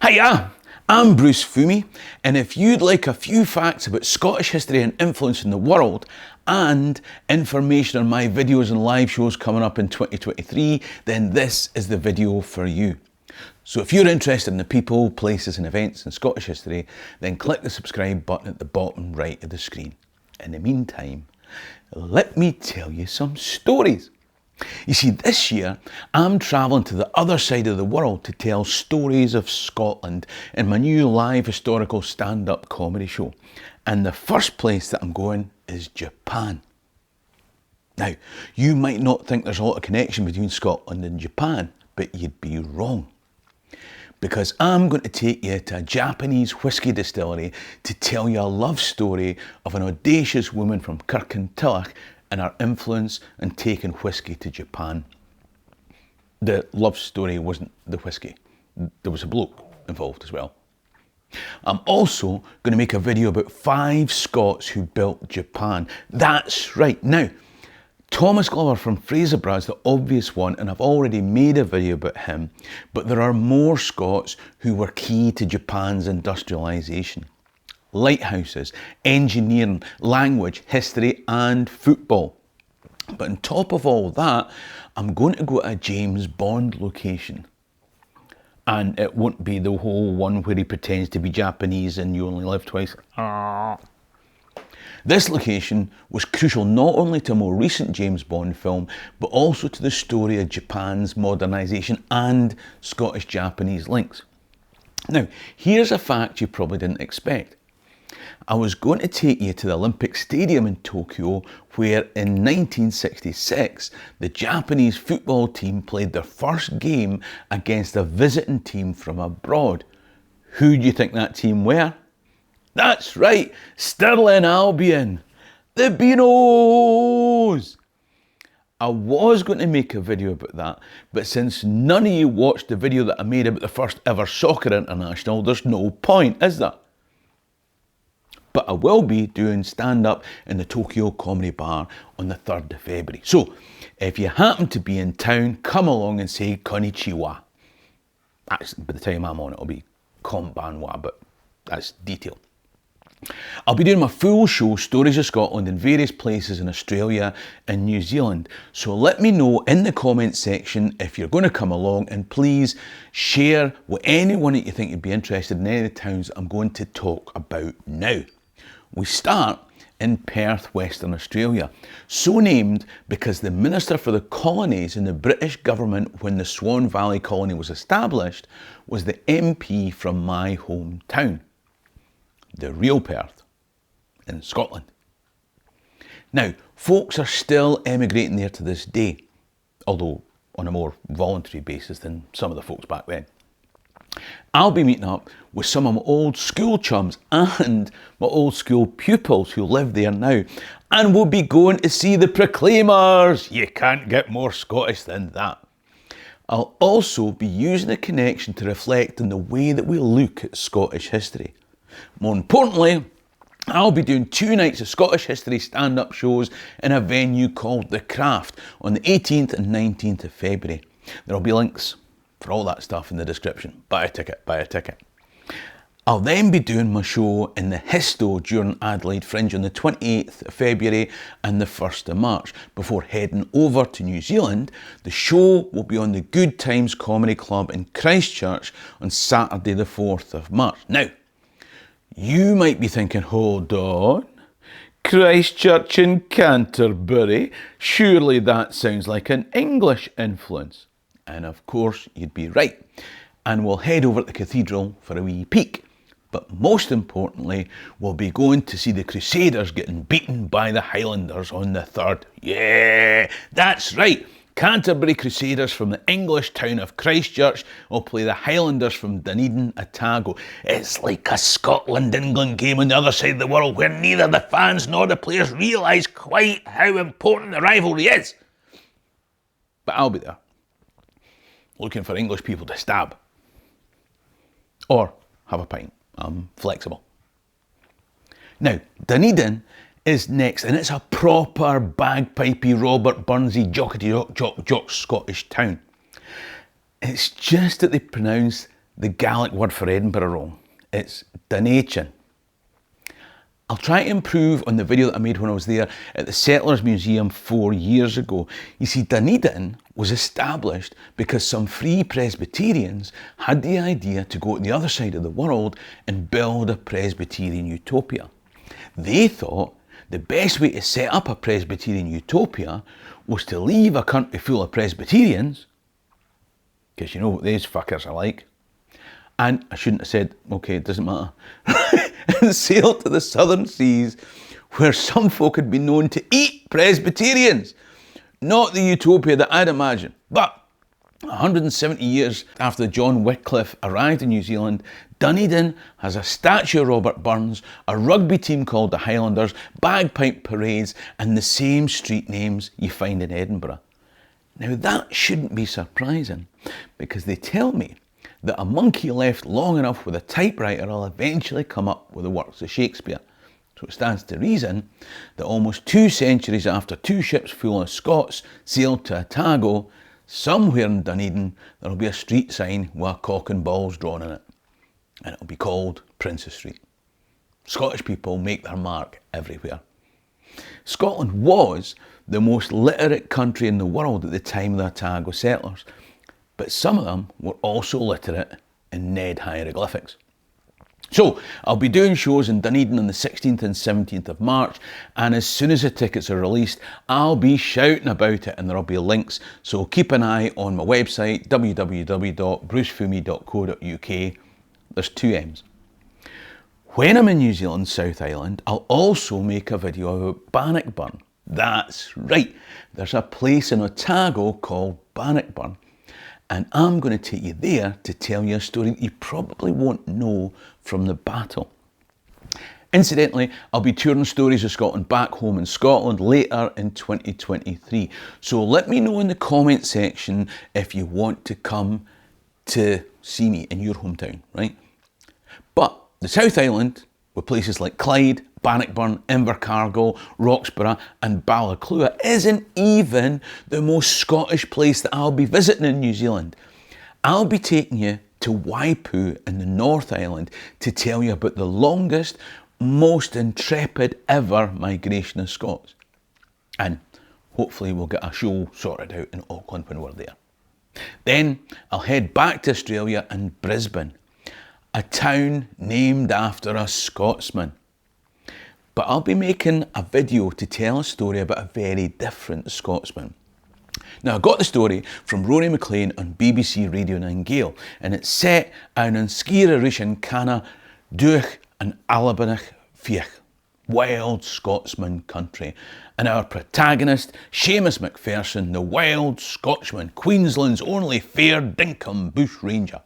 Hiya, I'm Bruce Fummey, and if you'd like a few facts about Scottish history and influence in the world, and information on my videos and live shows coming up in 2023, then this is the video for you. So if you're interested in the people, places and events in Scottish history, then click the subscribe button at the bottom right of the screen. In the meantime, let me tell you some stories. You see, this year I'm travelling to the other side of the world to tell stories of Scotland in my new live historical stand-up comedy show. And the first place that I'm going is Japan. Now, you might not think there's a lot of connection between Scotland and Japan, but you'd be wrong. Because I'm going to take you to a Japanese whisky distillery to tell you a love story of an audacious woman from Kirkintilloch and her influence in taking whisky to Japan. The love story wasn't the whisky. There was a bloke involved as well. I'm also going to make a video about 5 Scots who built Japan. That's right. Now, Thomas Glover from Fraserburgh is the obvious one, and I've already made a video about him, but there are more Scots who were key to Japan's industrialisation. Lighthouses, engineering, language, history and football. But on top of all that, I'm going to go to a James Bond location. And it won't be the whole one where he pretends to be Japanese and you only live twice. This location was crucial not only to a more recent James Bond film, but also to the story of Japan's modernisation and Scottish-Japanese links. Now, here's a fact you probably didn't expect. I was going to take you to the Olympic Stadium in Tokyo, where in 1966, the Japanese football team played their first game against a visiting team from abroad. Who do you think that team were? That's right, Stirling Albion, the Beanos. I was going to make a video about that, but since none of you watched the video that I made about the first ever soccer international, there's no point, is there? But I will be doing stand-up in the Tokyo Comedy Bar on the 3rd of February. So, if you happen to be in town, come along and say konnichiwa. Actually, by the time I'm on it, it'll be konbanwa, but that's detail. I'll be doing my full show, Stories of Scotland, in various places in Australia and New Zealand. So let me know in the comments section if you're going to come along, and please share with anyone that you think would be interested in any of the towns I'm going to talk about now. We start in Perth, Western Australia, so named because the Minister for the Colonies in the British government when the Swan Valley colony was established was the MP from my hometown, the real Perth, in Scotland. Now, folks are still emigrating there to this day, although on a more voluntary basis than some of the folks back then. I'll be meeting up with some of my old school chums and my old school pupils who live there now, and we'll be going to see the Proclaimers. You can't get more Scottish than that. I'll also be using the connection to reflect on the way that we look at Scottish history. More importantly, I'll be doing 2 nights of Scottish history stand-up shows in a venue called The Craft on the 18th and 19th of February. There'll be links for all that stuff in the description. Buy a ticket, buy a ticket. I'll then be doing my show in the Histo during Adelaide Fringe on the 28th of February and the 1st of March. Before heading over to New Zealand, the show will be on the Good Times Comedy Club in Christchurch on Saturday the 4th of March. Now, you might be thinking, hold on, Christchurch in Canterbury, surely that sounds like an English influence. And of course, you'd be right. And we'll head over to the cathedral for a wee peek. But most importantly, we'll be going to see the Crusaders getting beaten by the Highlanders on the 3rd. Yeah, that's right. Canterbury Crusaders from the English town of Christchurch will play the Highlanders from Dunedin, Otago. It's like a Scotland-England game on the other side of the world where neither the fans nor the players realise quite how important the rivalry is. But I'll be there, looking for English people to stab. Or have a pint. I'm flexible. Now, Dunedin is next, and it's a proper bagpipey Robert Burnsy jockety jock Scottish town. It's just that they pronounce the Gaelic word for Edinburgh wrong. It's Dunedin. I'll try to improve on the video that I made when I was there at the Settlers Museum 4 years ago. You see, Dunedin was established because some Free Presbyterians had the idea to go to the other side of the world and build a Presbyterian utopia. They thought the best way to set up a Presbyterian utopia was to leave a country full of Presbyterians, because you know what these fuckers are like. And I shouldn't have said, okay, it doesn't matter, and sail to the southern seas where some folk had been known to eat Presbyterians. Not the utopia that I'd imagine. But 170 years after John Wycliffe arrived in New Zealand, Dunedin has a statue of Robert Burns, a rugby team called the Highlanders, bagpipe parades, and the same street names you find in Edinburgh. Now that shouldn't be surprising, because they tell me that a monkey left long enough with a typewriter will eventually come up with the works of Shakespeare. So it stands to reason that almost 2 centuries after 2 ships full of Scots sailed to Otago, somewhere in Dunedin there will be a street sign with a cock and balls drawn in it. And it'll be called Princess Street. Scottish people make their mark everywhere. Scotland was the most literate country in the world at the time of the Otago settlers, but some of them were also literate in Ned hieroglyphics. So I'll be doing shows in Dunedin on the 16th and 17th of March, and as soon as the tickets are released, I'll be shouting about it and there'll be links, so keep an eye on my website, www.brucefummey.co.uk. There's 2 M's. When I'm in New Zealand South Island, I'll also make a video about Bannockburn. That's right, there's a place in Otago called Bannockburn, and I'm going to take you there to tell you a story that you probably won't know from the battle. Incidentally, I'll be touring Stories of Scotland back home in Scotland later in 2023, so let me know in the comment section if you want to come to see me in your hometown, right? But the South Island, with places like Clyde, Bannockburn, Invercargill, Roxburgh and Ballaclua, isn't even the most Scottish place that I'll be visiting in New Zealand. I'll be taking you to Waipu in the North Island to tell you about the longest, most intrepid ever migration of Scots. And hopefully we'll get a show sorted out in Auckland when we're there. Then I'll head back to Australia and Brisbane, a town named after a Scotsman. But I'll be making a video to tell a story about a very different Scotsman. Now I got the story from Rory McLean on BBC Radio 9 Gael, and it's set out in Sgír Rishin Canna Duach and Alabanach Fiach, wild Scotsman country. And our protagonist, Seamus McPherson, the wild Scotchman, Queensland's only fair dinkum bush ranger.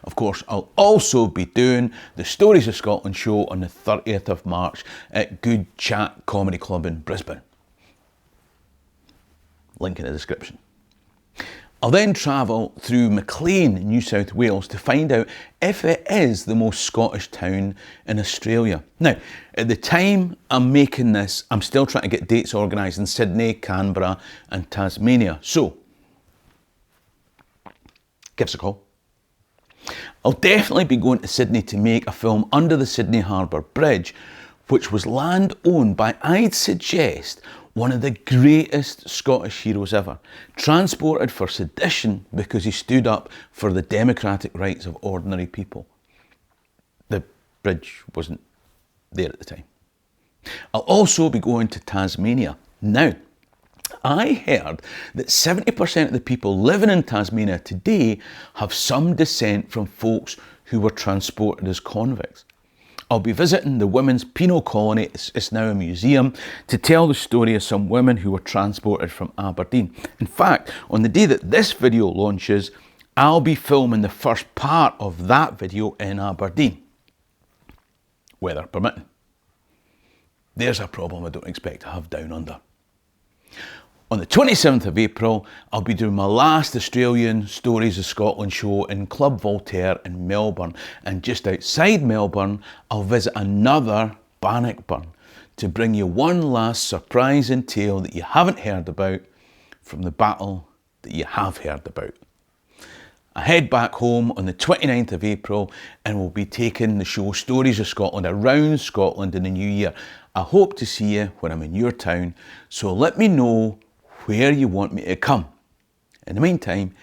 Of course, I'll also be doing the Stories of Scotland show on the 30th of March at Good Chat Comedy Club in Brisbane. Link in the description. I'll then travel through Maclean, New South Wales to find out if it is the most Scottish town in Australia. Now, at the time I'm making this, I'm still trying to get dates organised in Sydney, Canberra and Tasmania. So, give us a call. I'll definitely be going to Sydney to make a film under the Sydney Harbour Bridge, which was land owned by, I'd suggest, one of the greatest Scottish heroes ever, transported for sedition because he stood up for the democratic rights of ordinary people. The bridge wasn't there at the time. I'll also be going to Tasmania. Now, I heard that 70% of the people living in Tasmania today have some descent from folks who were transported as convicts. I'll be visiting the Women's Penal Colony, it's now a museum, to tell the story of some women who were transported from Aberdeen. In fact, on the day that this video launches, I'll be filming the first part of that video in Aberdeen. Weather permitting. There's a problem I don't expect to have down under. On the 27th of April, I'll be doing my last Australian Stories of Scotland show in Club Voltaire in Melbourne, and just outside Melbourne, I'll visit another Bannockburn to bring you one last surprising tale that you haven't heard about from the battle that you have heard about. I head back home on the 29th of April and we'll be taking the show Stories of Scotland around Scotland in the new year. I hope to see you when I'm in your town, so let me know where you want me to come. In the meantime,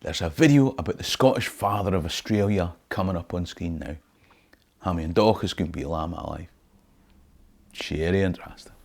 there's a video about the Scottish father of Australia coming up on screen now. Hammy and Doch is going to be Lama alive. Sherry and Rasta.